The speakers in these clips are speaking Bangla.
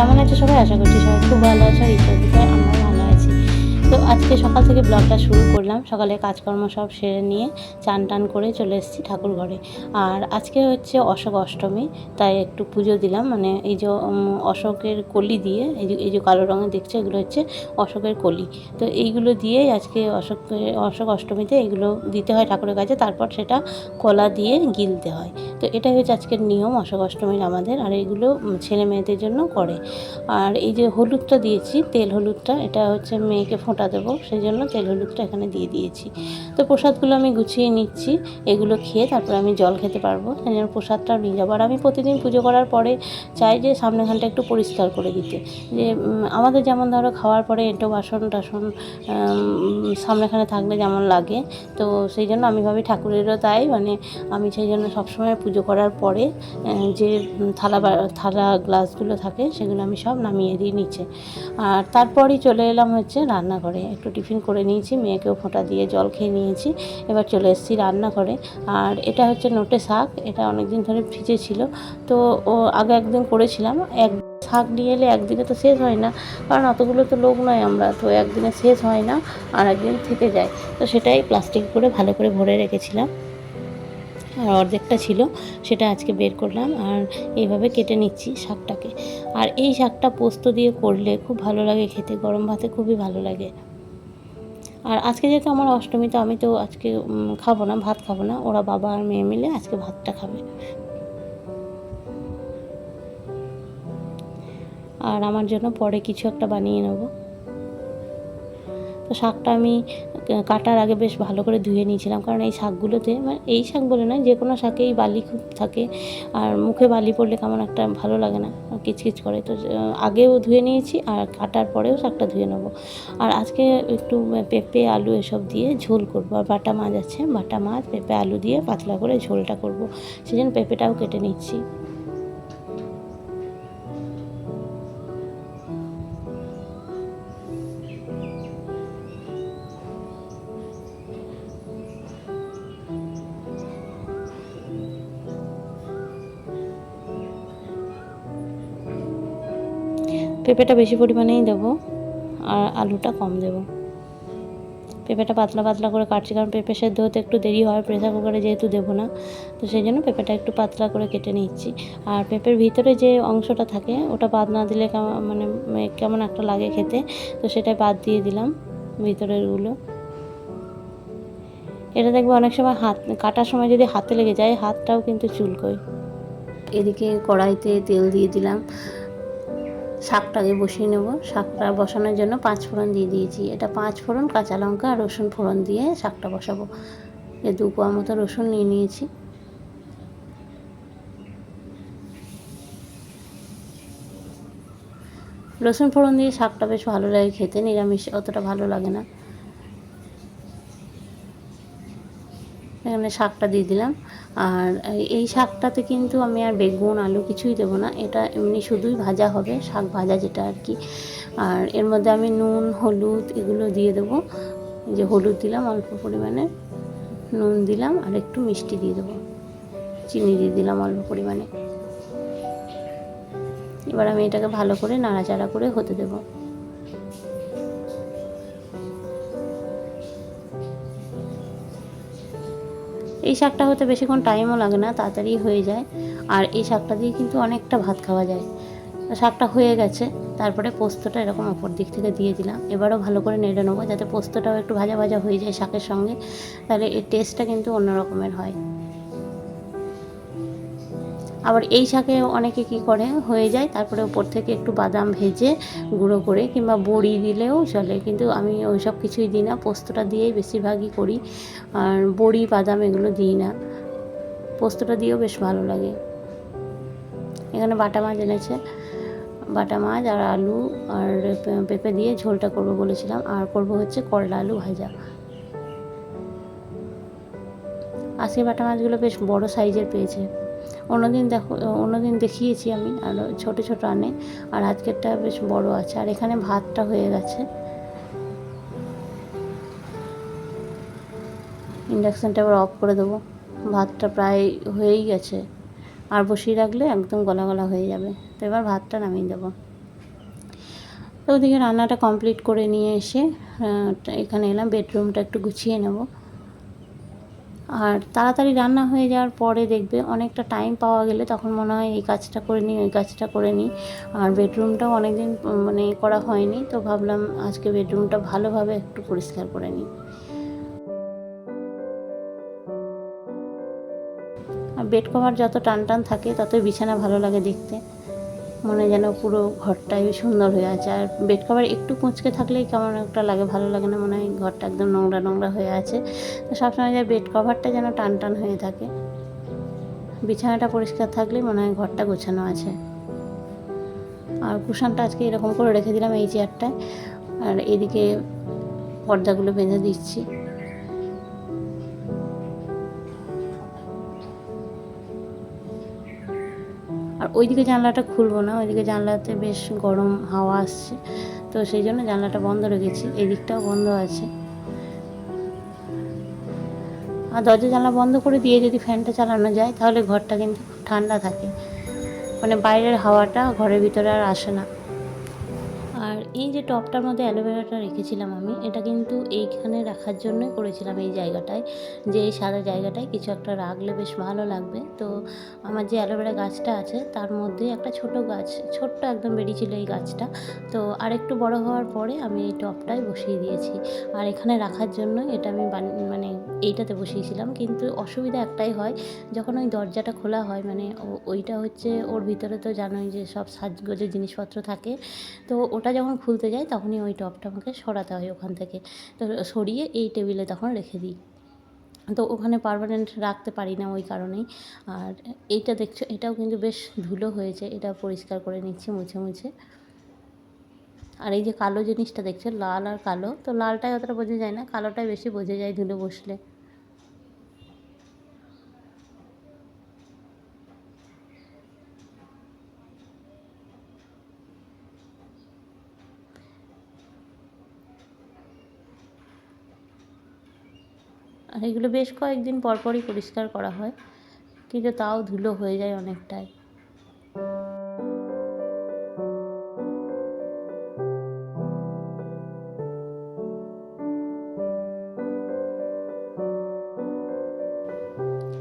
কেমন আছে সবাই? আশা করছি সবাই খুব ভালো আছে আর ঈশ্বরের কৃপায় আমরাও ভালো আছি। তো আজকে সকাল থেকে ব্লগটা শুরু করলাম। সকালে কাজকর্ম সব সেরে নিয়ে চান টান করে চলে এসেছি ঠাকুর ঘরে। আর আজকে হচ্ছে অশোক অষ্টমী, তাই একটু পুজো দিলাম। মানে এই যে অশোকের কলি দিয়ে, এই যে কালো রঙের দেখছো, এগুলো হচ্ছে অশোকের কলি। তো এইগুলো দিয়েই আজকে অশোক অষ্টমীতে এগুলো দিতে হয় ঠাকুরের কাছে, তারপর সেটা কলা দিয়ে গিলতে হয়। তো এটাই হচ্ছে আজকের নিয়ম অশোক অষ্টমীর আমাদের। আর এইগুলো ছেলে মেয়েদের জন্য করে। আর এই যে হলুদটা দিয়েছি, তেল হলুদটা, এটা হচ্ছে মেয়েকে ফোঁটা দেবো, সেই জন্য তেল হলুদটা এখানে দিয়ে দিয়েছি। তো প্রসাদগুলো আমি গুছিয়ে নিচ্ছি, এগুলো খেয়ে তারপরে আমি জল খেতে পারবো, সেই জন্য প্রসাদটাও নিয়ে যাবো। আর আমি প্রতিদিন পুজো করার পরে চাই যে সামনেখানটা একটু পরিষ্কার করে দিতে। যে আমাদের যেমন ধরো খাওয়ার পরে এঁটো বাসন টাসন সামনেখানে থাকলে যেমন লাগে, তো সেই জন্য আমি ভাবি ঠাকুরেরও তাই। মানে আমি সেই জন্য সবসময় পুজো করার পরে যে থালা গ্লাসগুলো থাকে সেগুলো আমি সব নামিয়ে দিই নিচে। আর তারপরই চলে এলাম হচ্ছে রান্নাঘরে, একটু টিফিন করে নিয়েছি, মেয়েকেও ফোঁটা দিয়ে জল খেয়ে নিয়েছি। এবার চলে এসেছি রান্নাঘরে। আর এটা হচ্ছে নোটে শাক, এটা অনেক দিন ধরে ফ্রিজে ছিল। তো আগে একদিন করেছিলাম। শাক নিয়ে এলে একদিনে তো শেষ হয় না, কারণ অতগুলো তো লোক নয় আমরা, তো একদিনে শেষ হয় না, আর একদিন থেকে যায়। তো সেটাই প্লাস্টিক করে ভালো করে ভরে রেখেছিলাম। আর অর্ধেকটা ছিল, সেটা আজকে বের করলাম আর এইভাবে কেটে নিচ্ছি শাকটাকে। আর এই শাকটা পোস্ত দিয়ে করলে খুব ভালো লাগে খেতে, গরম ভাতে খুবই ভালো লাগে। আর আজকে যেহেতু আমার অষ্টমী, তো আমি তো আজকে খাবো না, ভাত খাবো না, ওরা বাবা আর মেয়ে মিলে আজকে ভাতটা খাবে। আর আমার জন্য পরে কিছু একটা বানিয়ে নেবো। তো শাকটা আমি কাটার আগে বেশ ভালো করে ধুয়ে নিয়েছিলাম, কারণ এই শাকগুলোতে, মানে এই শাক বলে নয়, যে কোনো শাকেই বালি খুব থাকে। আর মুখে বালি পড়লে কেমন একটা ভালো লাগে না, কিচকিচ করে। তো আগেও ধুয়ে নিয়েছি আর কাটার পরেও শাকটা ধুয়ে নেবো। আর আজকে একটু পেঁপে আলু এসব দিয়ে ঝোল করবো। আর বাটা মাছ আছে, বাটা মাছ পেঁপে আলু দিয়ে পাতলা করে ঝোলটা করবো, সেই জন্য পেঁপেটাও কেটে নিচ্ছি। পেঁপেটা বেশি পরিমাণেই দেবো আর আলুটা কম দেবো। পেঁপেটা পাতলা পাতলা করে কাটছি, কারণ পেঁপে সেদ্ধ হতে একটু দেরি হয়, প্রেসার কুকারে যেহেতু দেবো না, তো সেই জন্য পেঁপেটা একটু পাতলা করে কেটে নিচ্ছি। আর পেঁপের ভিতরে যে অংশটা থাকে ওটা বাদ না দিলে মানে কেমন একটা লাগে খেতে, তো সেটা বাদ দিয়ে দিলাম ভিতরেরগুলো। এটা দেখবো অনেক সময় হাত কাটার সময় যদি হাতে লেগে যায়, হাতটাও কিন্তু চুলকোয়। এদিকে কড়াইতে তেল দিয়ে দিলাম, শাকটাকে বসিয়ে নেব। শাকটা বসানোর জন্য 5 ফোড়ন দিয়ে দিয়েছি। এটা 5 ফোড়ন, কাঁচা লঙ্কা আর রসুন ফোড়ন দিয়ে শাকটা বসাবো। 2 কোয়া মতো রসুন নিয়ে নিয়েছি। রসুন ফোড়ন দিয়ে শাকটা বেশ ভালো লাগে খেতে, নিরামিষ অতটা ভালো লাগে না। এখানে শাকটা দিয়ে দিলাম। আর এই শাকটাতে কিন্তু আমি আর বেগুন আলু কিছুই দেবো না, এটা এমনি শুধুই ভাজা হবে, শাক ভাজা যেটা আর কি। আর এর মধ্যে আমি নুন হলুদ এগুলো দিয়ে দেবো। এই যে হলুদ দিলাম অল্প পরিমাণে, নুন দিলাম আর একটু মিষ্টি দিয়ে দেবো, চিনি দিয়ে দিলাম অল্প পরিমাণে। এবার আমি এটাকে ভালো করে নাড়াচাড়া করে হতে দেবো। এই শাকটা হতে বেশিক্ষণ টাইমও লাগে না, তাড়াতাড়ি হয়ে যায়। আর এই শাকটা দিয়ে কিন্তু অনেকটা ভাত খাওয়া যায়। শাকটা হয়ে গেছে, তারপরে পোস্তটা এরকম অপর দিক থেকে দিয়ে দিলাম। এবারও ভালো করে নেড়ে নেবো, যাতে পোস্তটাও একটু ভাজা ভাজা হয়ে যায় শাকের সঙ্গে, তাহলে এর টেস্টটা কিন্তু অন্য রকমের হয়। আবার এই শাকে অনেকে কি করে, হয়ে যায় তারপরে উপর থেকে একটু বাদাম ভেজে গুঁড়ো করে কিংবা বড়ি দিলেও চলে, কিন্তু আমি ওই সব কিছুই দিই না, পোস্তটা দিয়েই বেশিরভাগই করি। আর বড়ি বাদাম এগুলো দিই না, পোস্তটা দিয়েও বেশ ভালো লাগে। এখানে বাটা মাছ এনেছে, বাটা মাছ আর আলু আর পেঁপে দিয়ে ঝোলটা করব বলেছিলাম। আর করব হচ্ছে করলা আলু ভাজা। আজকে বাটা মাছগুলো বেশ বড় সাইজের পেয়েছে। অন্যদিন দেখিয়েছি আমি আর ছোট ছোট আনে, আর আজকেরটা বেশ বড় আছে। আর এখানে ভাতটা হয়ে গেছে, ইন্ডাকশানটা আবার অফ করে দেবো। ভাতটা প্রায় হয়েই গেছে, আর বসিয়ে রাখলে একদম গলা গলা হয়ে যাবে। তো এবার ভাতটা নামিয়ে দেবো। ওদিকে রান্নাটা কমপ্লিট করে নিয়ে এসে এখানে এলাম, বেডরুমটা একটু গুছিয়ে নেব। আর তাড়াতাড়ি রান্না হয়ে যাওয়ার পরে দেখবে অনেকটা টাইম পাওয়া গেলে তখন মনে হয় এই কাজটা করে নিই, ওই কাজটা করে নিই। আর বেডরুমটাও অনেকদিন মানে করা হয়নি, তো ভাবলাম আজকে বেডরুমটা ভালোভাবে একটু পরিষ্কার করে নিই। আর বেড কভার যত টান টান থাকে ততই বিছানা ভালো লাগে দেখতে, মনে হয় যেন পুরো ঘরটাই সুন্দর হয়ে আছে। আর বেড কভার একটু কুঁচকে থাকলেই কেমন একটা লাগে, ভালো লাগে না, মনে হয় ঘরটা একদম নোংরা নোংরা হয়ে আছে। তো সবসময় যায় বেড কভারটা যেন টান টান হয়ে থাকে, বিছানাটা পরিষ্কার থাকলেই মনে হয় ঘরটা গোছানো আছে। আর কুশনটা আজকে এরকম করে রেখে দিলাম এই চেয়ারটায়, আর এদিকে পর্দাগুলো বেঁধে দিচ্ছি। আর ওইদিকে জানলাটা খুলবো না, ওইদিকে জানলাতে বেশ গরম হাওয়া আসছে, তো সেই জন্য জানলাটা বন্ধ রেখেছি, এই দিকটাও বন্ধ আছে। আর দরজা জানলা বন্ধ করে দিয়ে যদি ফ্যানটা চালানো যায় তাহলে ঘরটা কিন্তু খুব ঠান্ডা থাকে, মানে বাইরের হাওয়াটা ঘরের ভিতরে আর আসে না। আর এই যে টবটার মধ্যে অ্যালোভেরাটা রেখেছিলাম আমি, এটা কিন্তু এইখানে রাখার জন্যই করেছিলাম, এই জায়গাটায়, যে এই সাদা জায়গাটায় কিছু একটা রাখলে বেশ ভালো লাগবে। তো আমার যে অ্যালোভেরা গাছটা আছে তার মধ্যে একটা ছোট গাছ, ছোট্ট একদম বেরিয়েছিল এই গাছটা, তো আর একটু বড় হওয়ার পরে আমি এই টবটায় বসিয়ে দিয়েছি। আর এখানে রাখার জন্য এটা আমি মানে এইটাতে বসিয়েছিলাম, কিন্তু অসুবিধা একটাই হয়, যখন ওই দরজাটা খোলা হয়, মানে ওইটা হচ্ছে ওর ভিতরে তো জানোই যে সব সাজগোজের জিনিসপত্র থাকে, তো ওটা যখন খুলতে যাই তখনই ওই টবটা আমাকে সরাতে হয় ওখান থেকে, তো সরিয়ে এই টেবিলে তখন রেখে দিই। তো ওখানে পার্মানেন্ট রাখতে পারি না ওই কারণেই। আর এইটা দেখছো, এটাও কিন্তু বেশ ধুলো হয়েছে, এটা পরিষ্কার করে নিচ্ছি মুছে মুছে। আর এই যে কালো জিনিসটা দেখছো, লাল আর কালো, তো লালটাই অতটা বোঝা যায় না, কালোটাই বেশি বোঝা যায় ধুলো বসলে। আর এগুলো বেশ কয়েকদিন পরপরই পরিষ্কার করা হয়, কিন্তু তাও ধুলো হয়ে যায় অনেকটাই।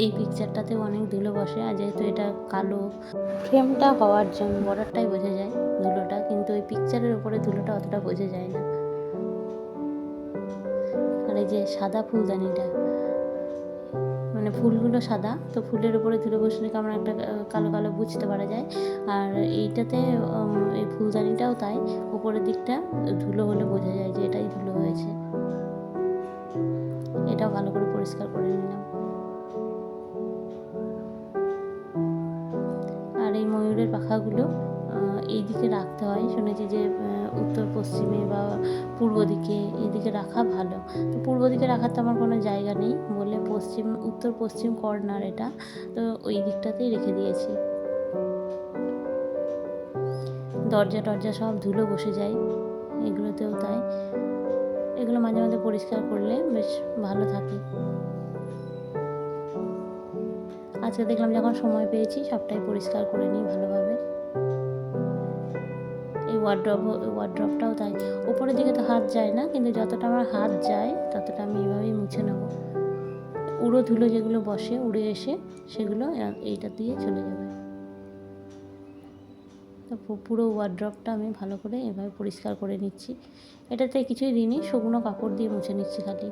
এই পিকচারটাতেও অনেক ধুলো বসে, আর যেহেতু এটা কালো ফ্রেমটা হওয়ার জন্য বর্ডারটাই বোঝা যায় ধুলোটা, কিন্তু ওই পিকচারের উপরে ধুলোটা অতটা বোঝা যায় না। আর এই যে সাদা ফুলদানিটা, মানে ফুলগুলো সাদা, তো ফুলের উপরে ধুলো বসলে কেমন একটা কালো কালো বুঝতে পারা যায়। আর এইটাতে এই ফুলদানিটাও তাই, উপরের দিকটা ধুলো হলে বোঝা যায় যে এটাই ধুলো হয়েছে। এটাও ভালো করে পরিষ্কার করে নিলাম। আর এই ময়ূরের পাখাগুলো এই দিকে রাখতে হয়, শুনেছি যে উত্তর পশ্চিমে বা পূর্ব দিকে, এদিকে রাখা ভালো। তো পূর্ব দিকে রাখার তো আমার কোনো জায়গা নেই বলে উত্তর পশ্চিম কর্নার এটা, তো ওই দিকটাতেই রেখে দিয়েছি। দরজা টরজা সব ধুলো বসে যায়, এগুলোতেও তাই, এগুলো মাঝে মাঝে পরিষ্কার করলে বেশ ভালো থাকে। আজকে দেখলাম যখন সময় পেয়েছি সবটাই পরিষ্কার করে নিই ভালোভাবে। এই ওয়ার্ড্রপটাও তাই, উপরের দিকে তো হাত যায় না, কিন্তু যতটা আমার হাত যায় ততটা আমি এভাবেই মুছে নেব। উড়ো ধুলো যেগুলো বসে উড়ে এসে সেগুলো এইটা দিয়ে চলে যাবে। তো পুরো ওয়ার্ড্রপটা আমি ভালো করে এভাবে পরিষ্কার করে নিচ্ছি। এটাতে কিছুই দিইনি, শুকনো কাপড় দিয়ে মুছে নিচ্ছি খালি।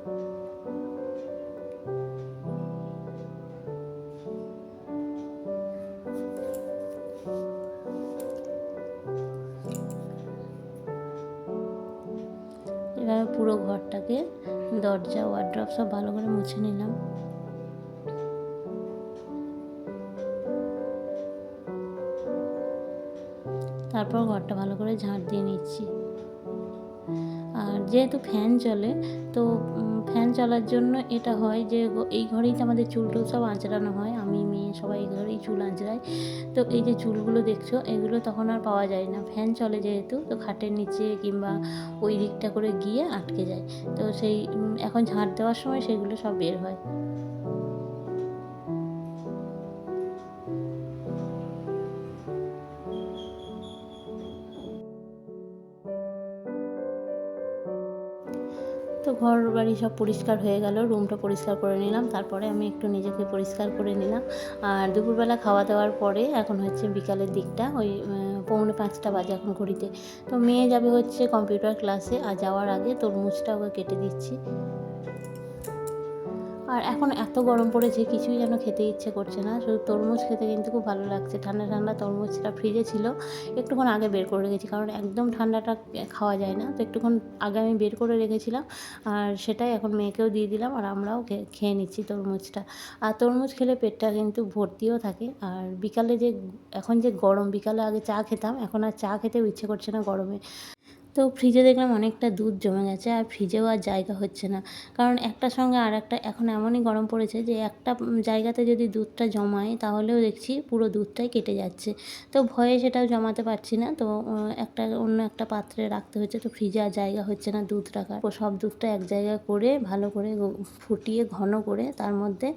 এভাবে পুরো ঘরটাকে দরজা ওয়ার্ড্রপ সব ভালো করে মুছে নিলাম। তারপর ঘরটা ভালো করে ঝাঁট দিয়ে নিচ্ছি। আর যেহেতু ফ্যান চলে, তো ফ্যান চলার জন্য এটা হয় যে এই ঘরেই তো আমাদের চুল টুল সব আঁচড়ানো হয়, আমি মেয়ে সবাই এই ঘরেই চুল আঁচড়াই। তো এই যে চুলগুলো দেখছো এগুলো তখন আর পাওয়া যায় না, ফ্যান চলে যেহেতু, তো খাটের নিচে কিংবা ওই দিকটা করে গিয়ে আটকে যায়। তো সেই এখন ঝাঁট দেওয়ার সময় সেগুলো সব বের হয়। তো ঘর বাড়ি সব পরিষ্কার হয়ে গেল, রুমটা পরিষ্কার করে নিলাম, তারপরে আমি একটু নিজেকে পরিষ্কার করে নিলাম। আর দুপুরবেলা খাওয়া দাওয়ার পরে এখন হচ্ছে বিকালের দিকটা, ওই 4:45 বাজে এখন ঘড়িতে। তো মেয়ে যাবে হচ্ছে কম্পিউটার ক্লাসে, আর যাওয়ার আগে তরমুজটা ওকে কেটে দিচ্ছি। আর এখন এত গরম পড়েছে, কিছুই যেন খেতে ইচ্ছে করছে না, শুধু তরমুজ খেতে কিন্তু খুব ভালো লাগছে। ঠান্ডা ঠান্ডা তরমুজটা ফ্রিজে ছিল, একটুক্ষণ আগে বের করে রেখেছি, কারণ একদম ঠান্ডাটা খাওয়া যায় না। তো একটুক্ষণ আগে আমি বের করে রেখেছিলাম, আর সেটাই এখন মেয়েকেও দিয়ে দিলাম, আর আমরাও খেয়ে নিচ্ছি তরমুজটা। আর তরমুজ খেলে পেটটা কিন্তু ভর্তিও থাকে। আর বিকালে যে এখন যে গরম, বিকালে আগে চা খেতাম, এখন আর চা খেতেও ইচ্ছে করছে না গরমে। তো ফ্রিজে দেখলাম অনেকটা দুধ জমে গেছে, আর ফ্রিজেও আর জায়গা হচ্ছে না, কারণ একটার সঙ্গে আর একটা এখন এমনই গরম পড়েছে যে একটা জায়গাতে যদি দুধটা জমায় তাহলেও দেখছি পুরো দুধটাই কেটে যাচ্ছে। তো ভয়ে সেটাও জমাতে পারছি না, তো একটা অন্য একটা পাত্রে রাখতে হচ্ছে। তো ফ্রিজে আর জায়গা হচ্ছে না দুধ রাখার, তো সব দুধটা এক জায়গায় করে ভালো করে ফুটিয়ে ঘন করে তার মধ্যে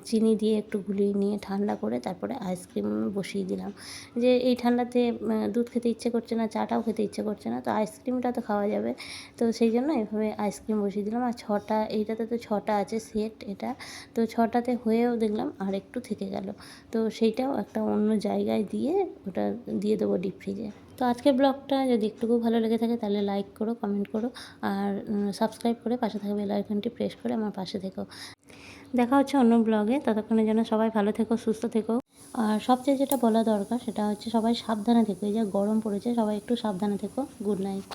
চিনি দিয়ে একটু গুলিয়ে নিয়ে ঠান্ডা করে তারপরে আইসক্রিম বসিয়ে দিলাম। যে এই ঠান্ডাতে দুধ খেতে ইচ্ছে করছে না, চাটাও খেতে ইচ্ছে করছে না, তো আইসক্রিমটা তো খাওয়া যাবে। তো সেই জন্য এভাবে আইসক্রিম বসিয়ে দিলাম। আর 6টা, এইটাতে তো 6টা আছে সেট এটা, তো 6টাতে হয়েও দেখলাম আর একটু থেকে গেল, তো সেইটাও একটা অন্য জায়গায় দিয়ে ওটা দিয়ে দেবো ডিপ ফ্রিজে। তো আজকের ব্লগটা যদি একটুকু ভালো লেগে থাকে তাহলে লাইক করো, কমেন্ট করো, আর সাবস্ক্রাইব করে পাশে থাকা বেল আইকনটি প্রেস করে আমার পাশে থেকো। দেখা হচ্ছে অন্য ব্লগে, ততক্ষণের জন্য সবাই ভালো থেকো, সুস্থ থেকো। আর সবচেয়ে যেটা বলা দরকার সেটা হচ্ছে সবাই সাবধানে থেকো, এই যে গরম পড়েছে, সবাই একটু সাবধানে থেকো। Good night.